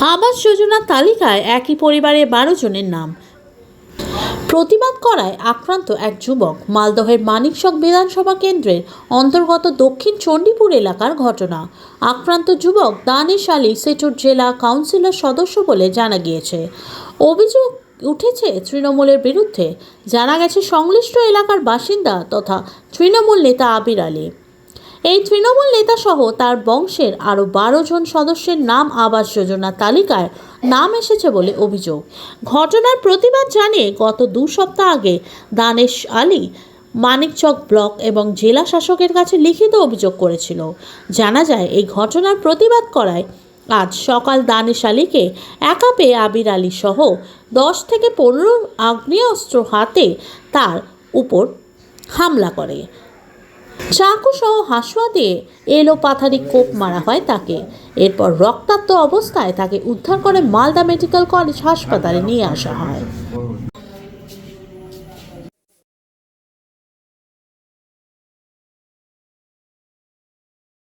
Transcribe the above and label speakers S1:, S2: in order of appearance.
S1: আবাস যোজনার তালিকায় একই পরিবারের 12 জনের নাম। প্রতিবাদ করায় আক্রান্ত এক যুবক। মালদহের মানিকচক বিধানসভা কেন্দ্রের অন্তর্গত দক্ষিণ চণ্ডীপুর এলাকার ঘটনা। আক্রান্ত যুবক দানিশ আলী সেটুর জেলা কাউন্সিলর সদস্য বলে জানা গিয়েছে। অভিযোগ উঠেছে তৃণমূলের বিরুদ্ধে। জানা গেছে সংশ্লিষ্ট এলাকার বাসিন্দা তথা তৃণমূল নেতা আবির আলী। এই তৃণমূল নেতা সহ তার বংশের আরও 12 জন সদস্যের নাম আবাস যোজনার তালিকায় নাম এসেছে বলে অভিযোগ। ঘটনার প্রতিবাদ জানিয়ে গত 2 সপ্তাহ আগে দানেশ আলী মানিকচক ব্লক এবং জেলা শাসকের কাছে লিখিত অভিযোগ করেছিল। জানা যায় এই ঘটনার প্রতিবাদ করায় আজ সকাল দানেশ আলীকে একা পেয়ে আবির আলী সহ 10 থেকে 15 আগ্নেয়াস্ত্র হাতে তার উপর হামলা করে। চাকু সহ হাসুয়া দিয়ে এলোপাথারি কোপ মারা হয় তাকে। এরপর রক্তাক্ত অবস্থায় তাকে উদ্ধার করে মালদা মেডিকেল কলেজ হাসপাতালে নিয়ে আসা হয়।